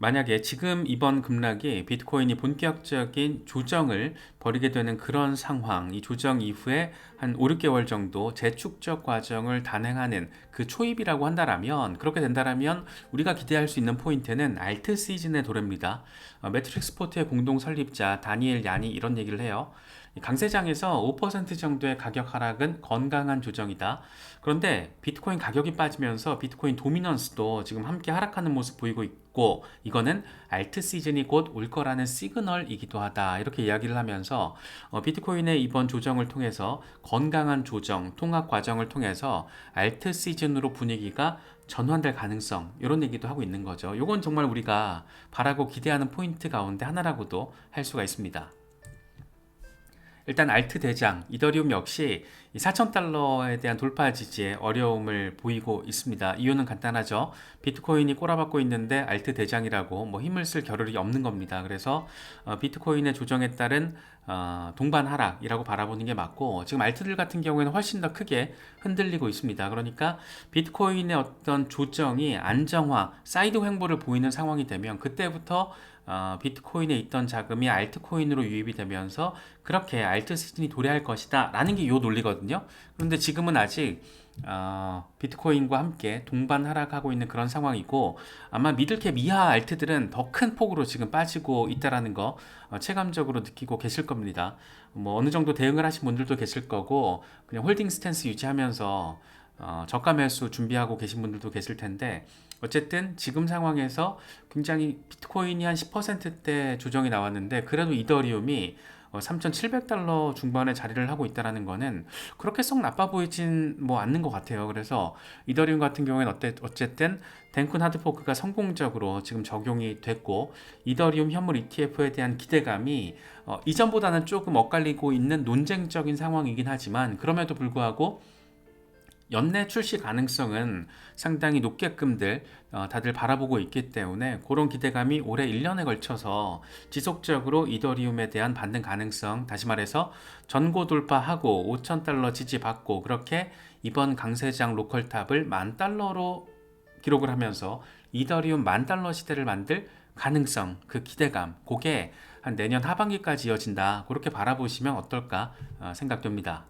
만약에 지금 이번 급락이 비트코인이 본격적인 조정을 벌이게 되는 그런 상황, 이 조정 이후에 한 5, 6개월 정도 재축적 과정을 단행하는 그 초입이라고 한다라면, 그렇게 된다라면 우리가 기대할 수 있는 포인트는 알트 시즌의 도래입니다. 매트릭스 포트의 공동 설립자 다니엘 얀이 이런 얘기를 해요. 강세장에서 5% 정도의 가격 하락은 건강한 조정이다. 그런데 비트코인 가격이 빠지면서 비트코인 도미넌스도 지금 함께 하락하는 모습 보이고 있고, 이거는 알트 시즌이 곧 올 거라는 시그널이기도 하다. 이렇게 이야기를 하면서 비트코인의 이번 조정을 통해서 건강한 조정, 통합 과정을 통해서 알트 시즌으로 분위기가 전환될 가능성, 이런 얘기도 하고 있는 거죠. 이건 정말 우리가 바라고 기대하는 포인트 가운데 하나라고도 할 수가 있습니다. 일단 알트 대장 이더리움 역시 4,000달러에 대한 돌파 지지에 어려움을 보이고 있습니다. 이유는 간단하죠. 비트코인이 꼬라박고 있는데 알트 대장이라고 뭐 힘을 쓸 겨를이 없는 겁니다. 그래서 비트코인의 조정에 따른 동반 하락이라고 바라보는 게 맞고, 지금 알트들 같은 경우에는 훨씬 더 크게 흔들리고 있습니다. 그러니까 비트코인의 어떤 조정이 안정화, 사이드 횡보를 보이는 상황이 되면 그때부터 비트코인에 있던 자금이 알트코인으로 유입이 되면서 그렇게 알트 시즌이 도래할 것이다 라는 게 요 논리거든요. 그런데 지금은 아직 비트코인과 함께 동반 하락하고 있는 그런 상황이고, 아마 미들캡 이하 알트들은 더 큰 폭으로 지금 빠지고 있다라는 거 체감적으로 느끼고 계실 겁니다. 뭐 어느 정도 대응을 하신 분들도 계실 거고, 그냥 홀딩 스탠스 유지하면서 저가 매수 준비하고 계신 분들도 계실 텐데, 어쨌든 지금 상황에서 굉장히 비트코인이 한 10%대 조정이 나왔는데, 그래도 이더리움이 3,700달러 중반에 자리를 하고 있다는 거는 그렇게 썩 나빠 보이진 뭐 않는 것 같아요. 그래서 이더리움 같은 경우에는 어쨌든 덴쿤 하드포크가 성공적으로 지금 적용이 됐고, 이더리움 현물 ETF에 대한 기대감이 이전보다는 조금 엇갈리고 있는 논쟁적인 상황이긴 하지만, 그럼에도 불구하고 연내 출시 가능성은 상당히 높게끔들 다들 바라보고 있기 때문에, 그런 기대감이 올해 1년에 걸쳐서 지속적으로 이더리움에 대한 반등 가능성, 다시 말해서 전고 돌파하고 5,000달러 지지받고, 그렇게 이번 강세장 로컬탑을 10,000달러로 기록을 하면서 이더리움 10,000달러 시대를 만들 가능성, 그 기대감, 그게 한 내년 하반기까지 이어진다, 그렇게 바라보시면 어떨까 생각됩니다.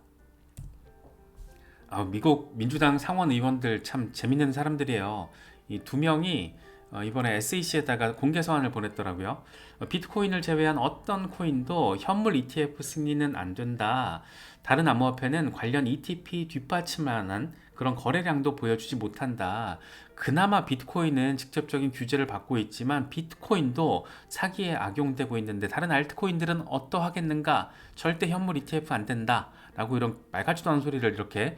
미국 민주당 상원 의원들 참 재밌는 사람들이에요. 이 두 명이 이번에 SEC에다가 공개 서한을 보냈더라고요. 비트코인을 제외한 어떤 코인도 현물 ETF 승인은 안 된다. 다른 암호화폐는 관련 ETP 뒷받침하는 그런 거래량도 보여주지 못한다. 그나마 비트코인은 직접적인 규제를 받고 있지만 비트코인도 사기에 악용되고 있는데 다른 알트코인들은 어떠하겠는가? 절대 현물 ETF 안 된다. 라고 이런 말 같지도 않은 소리를 이렇게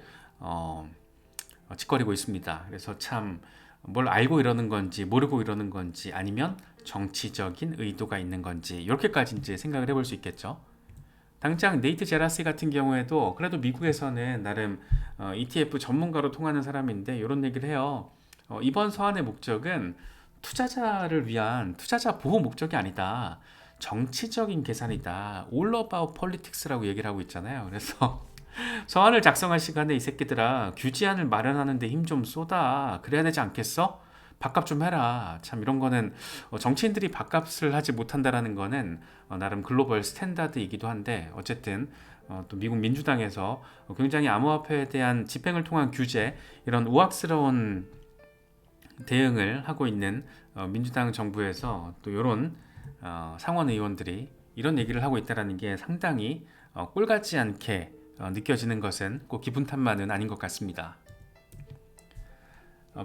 짓거리고 있습니다. 그래서 참 뭘 알고 이러는 건지 모르고 이러는 건지, 아니면 정치적인 의도가 있는 건지, 이렇게까지 이제 생각을 해볼 수 있겠죠. 당장 네이트 제라시 같은 경우에도 그래도 미국에서는 나름 ETF 전문가로 통하는 사람인데 이런 얘기를 해요. 이번 서한의 목적은 투자자를 위한 투자자 보호 목적이 아니다. 정치적인 계산이다. All about politics라고 얘기를 하고 있잖아요. 그래서 서한을 작성할 시간에 이 새끼들아, 규제안을 마련하는 데 힘 좀 쏟아. 그래야 되지 않겠어? 밥값 좀 해라. 참 이런 거는 정치인들이 밥값을 하지 못한다라는 거는 나름 글로벌 스탠다드이기도 한데, 어쨌든 또 미국 민주당에서 굉장히 암호화폐에 대한 집행을 통한 규제, 이런 우악스러운 대응을 하고 있는 민주당 정부에서 또 이런 상원 의원들이 이런 얘기를 하고 있다는 게 상당히 꼴같지 않게 느껴지는 것은 꼭 기분 탓만은 아닌 것 같습니다.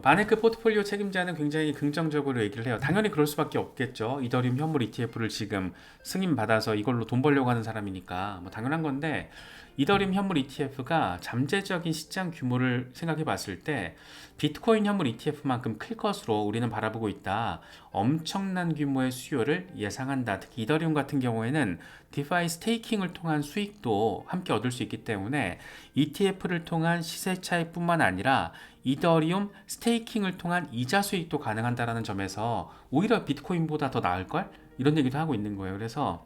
바네크 포트폴리오 책임자는 굉장히 긍정적으로 얘기를 해요. 당연히 그럴 수밖에 없겠죠. 이더리움 현물 ETF를 지금 승인받아서 이걸로 돈 벌려고 하는 사람이니까 뭐 당연한 건데, 이더리움 현물 ETF가 잠재적인 시장 규모를 생각해 봤을 때 비트코인 현물 ETF만큼 클 것으로 우리는 바라보고 있다. 엄청난 규모의 수요를 예상한다. 특히 이더리움 같은 경우에는 디파이 스테이킹을 통한 수익도 함께 얻을 수 있기 때문에 ETF를 통한 시세 차익뿐만 아니라 이더리움 스테이킹을 통한 이자 수익도 가능한다라는 점에서 오히려 비트코인보다 더 나을걸? 이런 얘기도 하고 있는 거예요. 그래서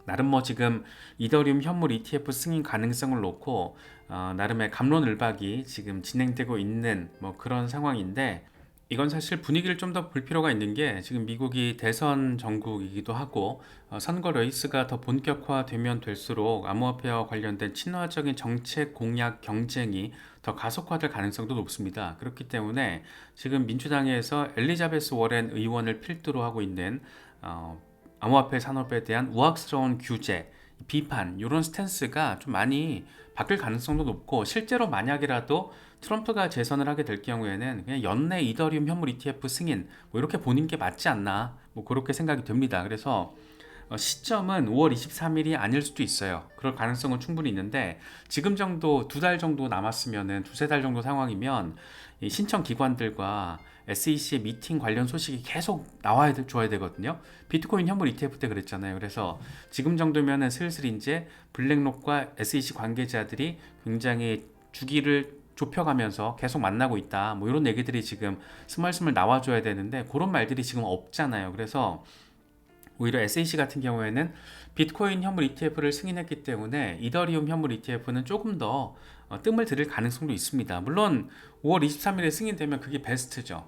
나름 뭐 지금 이더리움 현물 ETF 승인 가능성을 놓고 나름의 갑론을박이 지금 진행되고 있는 뭐 그런 상황인데, 이건 사실 분위기를 좀 더 볼 필요가 있는 게 지금 미국이 대선 전국이기도 하고 선거 레이스가 더 본격화되면 될수록 암호화폐와 관련된 친화적인 정책 공약 경쟁이 더 가속화될 가능성도 높습니다. 그렇기 때문에 지금 민주당에서 엘리자베스 워렌 의원을 필두로 하고 있는 어, 암호화폐 산업에 대한 우악스러운 규제, 비판 이런 스탠스가 좀 많이 바뀔 가능성도 높고 실제로 만약이라도 트럼프가 재선을 하게 될 경우에는 그냥 연내 이더리움 현물 ETF 승인 뭐 이렇게 보는 게 맞지 않나 뭐 그렇게 생각이 듭니다. 그래서 시점은 5월 23일이 아닐 수도 있어요. 그럴 가능성은 충분히 있는데 지금 정도 두 달 정도 남았으면은 두세 달 정도 상황이면 이 신청 기관들과 SEC의 미팅 관련 소식이 계속 나와야 줘야 되거든요. 비트코인 현물 ETF 때 그랬잖아요. 그래서 지금 정도면은 슬슬 이제 블랙록과 SEC 관계자들이 굉장히 주기를 좁혀가면서 계속 만나고 있다. 뭐 이런 얘기들이 지금 스멀스멀 나와줘야 되는데 그런 말들이 지금 없잖아요. 그래서 오히려 SEC 같은 경우에는 비트코인 현물 ETF를 승인했기 때문에 이더리움 현물 ETF는 조금 더 뜸을 들일 가능성도 있습니다. 물론 5월 23일에 승인되면 그게 베스트죠.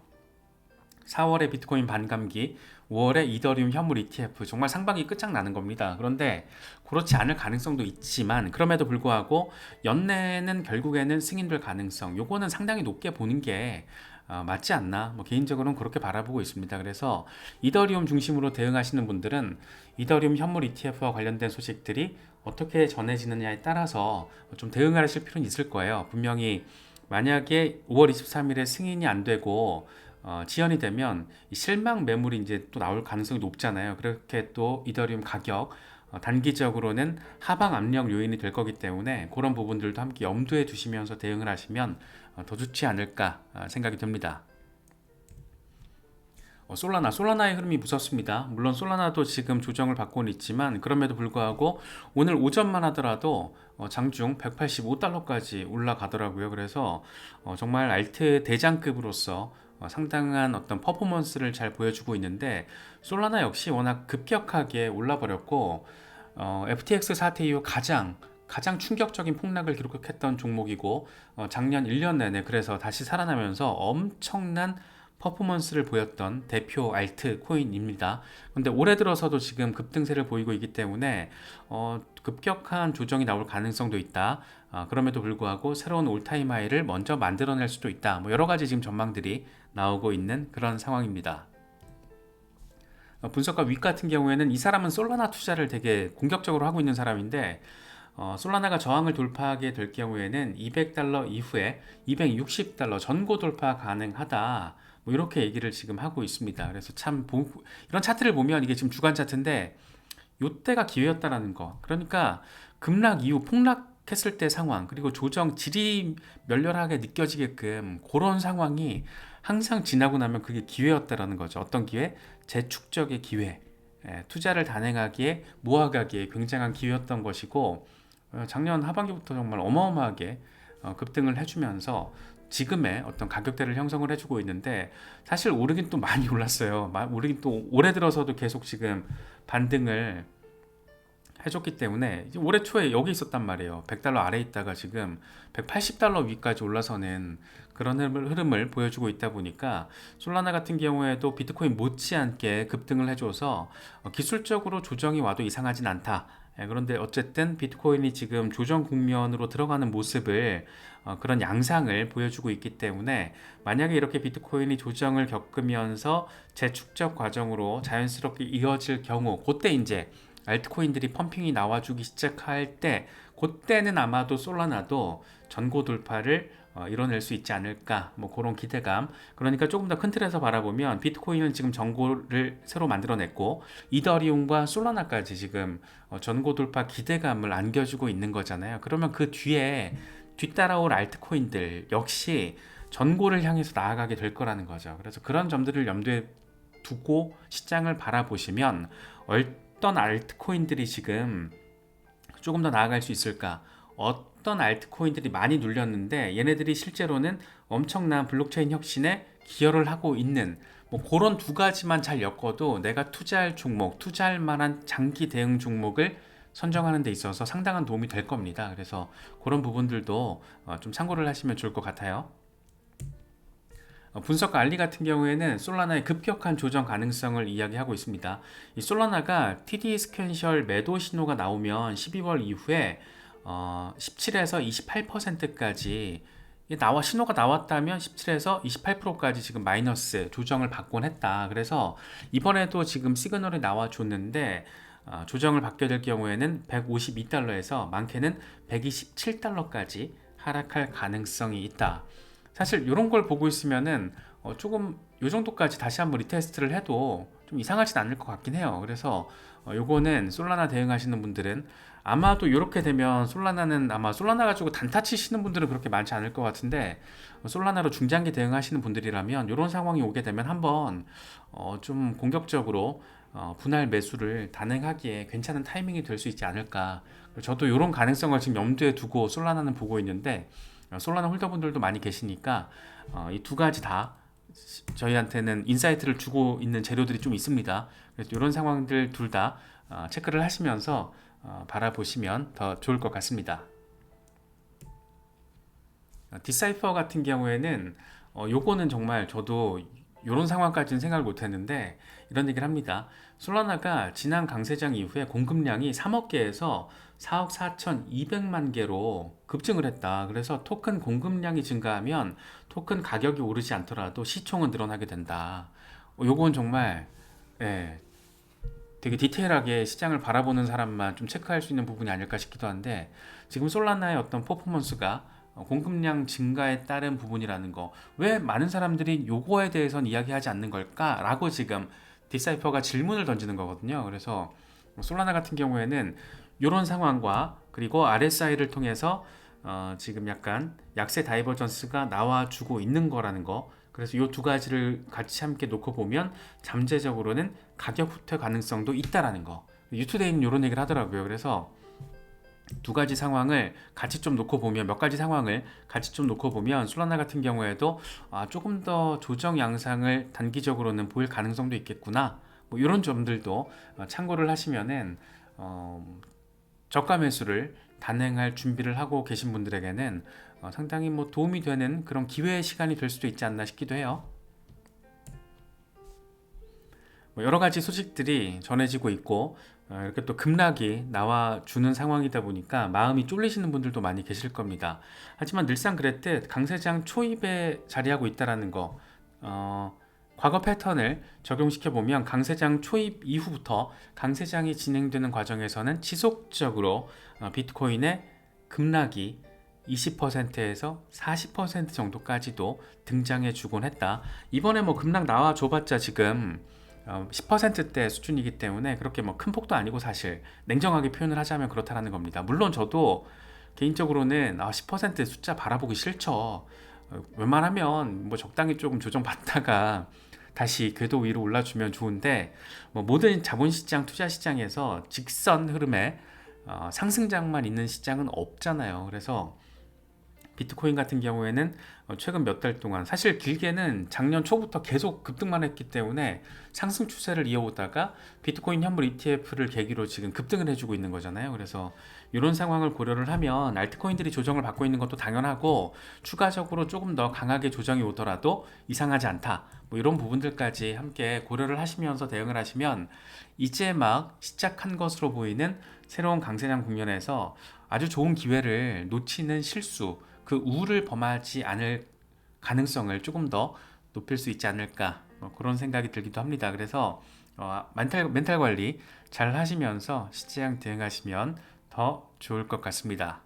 4월에 비트코인 반감기, 5월에 이더리움 현물 ETF 정말 상반기 끝장나는 겁니다. 그런데 그렇지 않을 가능성도 있지만 그럼에도 불구하고 연내는 결국에는 승인될 가능성 요거는 상당히 높게 보는 게 맞지 않나 뭐 개인적으로는 그렇게 바라보고 있습니다. 그래서 이더리움 중심으로 대응하시는 분들은 이더리움 현물 ETF와 관련된 소식들이 어떻게 전해지느냐에 따라서 좀 대응을 하실 필요는 있을 거예요. 분명히 만약에 5월 23일에 승인이 안 되고 지연이 되면 실망 매물이 이제 또 나올 가능성이 높잖아요. 그렇게 또 이더리움 가격 단기적으로는 하방 압력 요인이 될 거기 때문에 그런 부분들도 함께 염두에 두시면서 대응을 하시면 더 좋지 않을까 생각이 듭니다. 솔라나의 흐름이 무섭습니다. 물론 솔라나도 지금 조정을 받고는 있지만 그럼에도 불구하고 오늘 오전만 하더라도 장중 185달러까지 올라가더라고요. 그래서 정말 알트 대장급으로서 상당한 어떤 퍼포먼스를 잘 보여주고 있는데 솔라나 역시 워낙 급격하게 올라버렸고 FTX 사태 이후 가장 충격적인 폭락을 기록했던 종목이고 작년 1년 내내 그래서 다시 살아나면서 엄청난 퍼포먼스를 보였던 대표 알트 코인입니다. 근데 올해 들어서도 지금 급등세를 보이고 있기 때문에 급격한 조정이 나올 가능성도 있다. 그럼에도 불구하고 새로운 올타임 하이를 먼저 만들어낼 수도 있다. 뭐 여러 가지 지금 전망들이 나오고 있는 그런 상황입니다. 분석가 윗 같은 경우에는 이 사람은 솔라나 투자를 되게 공격적으로 하고 있는 사람인데 솔라나가 저항을 돌파하게 될 경우에는 200달러 이후에 260달러 전고 돌파 가능하다. 뭐 이렇게 얘기를 지금 하고 있습니다. 그래서 참 이런 차트를 보면 이게 지금 주간 차트인데 요때가 기회였다라는 거. 그러니까 급락 이후 폭락했을 때 상황 그리고 조정 질이 멸렬하게 느껴지게끔 그런 상황이 항상 지나고 나면 그게 기회였다라는 거죠. 어떤 기회? 재축적의 기회. 투자를 단행하기에 모아가기에 굉장한 기회였던 것이고 작년 하반기부터 정말 어마어마하게 급등을 해주면서 지금의 어떤 가격대를 형성을 해주고 있는데 사실 오르긴 또 많이 올랐어요. 오르긴 또 올해 들어서도 계속 지금 반등을 해줬기 때문에 올해 초에 여기 있었단 말이에요. 100달러 아래에 있다가 지금 180달러 위까지 올라서는 그런 흐름을 보여주고 있다 보니까 솔라나 같은 경우에도 비트코인 못지않게 급등을 해줘서 기술적으로 조정이 와도 이상하진 않다. 그런데 어쨌든 비트코인이 지금 조정 국면으로 들어가는 모습을 그런 양상을 보여주고 있기 때문에 만약에 이렇게 비트코인이 조정을 겪으면서 재축적 과정으로 자연스럽게 이어질 경우 그때 이제 알트코인들이 펌핑이 나와주기 시작할 때 그때는 아마도 솔라나도 전고 돌파를 이뤄낼 수 있지 않을까 뭐 그런 기대감. 그러니까 조금 더 큰 틀에서 바라보면 비트코인은 지금 전고를 새로 만들어냈고 이더리움과 솔라나까지 지금 전고 돌파 기대감을 안겨주고 있는 거잖아요. 그러면 그 뒤에 뒤따라올 알트코인들 역시 전고를 향해서 나아가게 될 거라는 거죠. 그래서 그런 점들을 염두에 두고 시장을 바라보시면 어떤 알트코인들이 지금 조금 더 나아갈 수 있을까? 어떤 알트코인들이 많이 눌렸는데 얘네들이 실제로는 엄청난 블록체인 혁신에 기여를 하고 있는 뭐 그런 두 가지만 잘 엮어도 내가 투자할 종목, 투자할 만한 장기 대응 종목을 선정하는 데 있어서 상당한 도움이 될 겁니다. 그래서 그런 부분들도 좀 참고를 하시면 좋을 것 같아요. 분석가 알리 같은 경우에는 솔라나의 급격한 조정 가능성을 이야기하고 있습니다. 이 솔라나가 TD 스퀘셜 매도 신호가 나오면 12월 이후에 17에서 28%까지 신호가 나왔다면 17에서 28%까지 지금 마이너스 조정을 받곤 했다. 그래서 이번에도 지금 시그널이 나와줬는데 조정을 받게 될 경우에는 152달러에서 많게는 127달러까지 하락할 가능성이 있다. 사실 이런 걸 보고 있으면은 조금 요 정도까지 다시 한번 리테스트를 해도 좀 이상하진 않을 것 같긴 해요. 그래서 요거는 솔라나 대응하시는 분들은 아마도 이렇게 되면 솔라나는 아마 솔라나 가지고 단타 치시는 분들은 그렇게 많지 않을 것 같은데 솔라나로 중장기 대응하시는 분들이라면 이런 상황이 오게 되면 한번 좀 공격적으로 분할 매수를 단행하기에 괜찮은 타이밍이 될 수 있지 않을까. 저도 이런 가능성을 지금 염두에 두고 솔라나는 보고 있는데 솔라나 홀더분들도 많이 계시니까 이 두 가지 다 저희한테는 인사이트를 주고 있는 재료들이 좀 있습니다. 그래서 이런 상황들 둘 다 체크를 하시면서 바라보시면 더 좋을 것 같습니다. 디사이퍼 같은 경우에는 요거는 정말 저도 이런 상황까지는 생각을 못했는데 이런 얘기를 합니다. 솔라나가 지난 강세장 이후에 공급량이 3억 개에서 4억 4,200만 개로 급증을 했다. 그래서 토큰 공급량이 증가하면 토큰 가격이 오르지 않더라도 시총은 늘어나게 된다. 요건 정말 되게 디테일하게 시장을 바라보는 사람만 좀 체크할 수 있는 부분이 아닐까 싶기도 한데 지금 솔라나의 어떤 퍼포먼스가 공급량 증가에 따른 부분이라는 거, 왜 많은 사람들이 요거에 대해서는 이야기하지 않는 걸까라고 지금 디사이퍼가 질문을 던지는 거거든요. 그래서 솔라나 같은 경우에는 이런 상황과 그리고 RSI를 통해서 지금 약간 약세 다이버전스가 나와주고 있는 거라는 거, 그래서 이 두 가지를 같이 함께 놓고 보면 잠재적으로는 가격 후퇴 가능성도 있다라는 거. 유투데이는 이런 얘기를 하더라고요. 그래서 두 가지 상황을 같이 좀 놓고 보면, 몇 가지 상황을 같이 좀 놓고 보면 솔라나 같은 경우에도 조금 더 조정 양상을 단기적으로는 보일 가능성도 있겠구나, 뭐 이런 점들도 참고를 하시면은 저가 매수를 단행할 준비를 하고 계신 분들에게는 상당히 뭐 도움이 되는 그런 기회의 시간이 될 수도 있지 않나 싶기도 해요. 뭐 여러 가지 소식들이 전해지고 있고 이렇게 또 급락이 나와주는 상황이다 보니까 마음이 쫄리시는 분들도 많이 계실 겁니다. 하지만 늘상 그랬듯 강세장 초입에 자리하고 있다는 거, 과거 패턴을 적용시켜 보면 강세장 초입 이후부터 강세장이 진행되는 과정에서는 지속적으로 비트코인의 급락이 20%에서 40% 정도까지도 등장해 주곤 했다. 이번에 뭐 급락 나와 줘봤자 지금 10%대 수준이기 때문에 그렇게 뭐 큰 폭도 아니고, 사실 냉정하게 표현을 하자면 그렇다는 겁니다. 물론 저도 개인적으로는 10% 숫자 바라보기 싫죠. 웬만하면 뭐 적당히 조금 조정받다가 다시 궤도 위로 올라주면 좋은데, 뭐 모든 자본시장, 투자시장에서 직선 흐름에 상승장만 있는 시장은 없잖아요. 그래서 비트코인 같은 경우에는 최근 몇 달 동안, 사실 길게는 작년 초부터 계속 급등만 했기 때문에 상승 추세를 이어오다가 비트코인 현물 ETF를 계기로 지금 급등을 해주고 있는 거잖아요. 그래서 이런 상황을 고려를 하면 알트코인들이 조정을 받고 있는 것도 당연하고, 추가적으로 조금 더 강하게 조정이 오더라도 이상하지 않다, 뭐 이런 부분들까지 함께 고려를 하시면서 대응을 하시면 이제 막 시작한 것으로 보이는 새로운 강세장 국면에서 아주 좋은 기회를 놓치는 실수, 그 우를 범하지 않을 가능성을 조금 더 높일 수 있지 않을까, 뭐 그런 생각이 들기도 합니다. 그래서 멘탈 관리 잘 하시면서 시장 대응하시면 더 좋을 것 같습니다.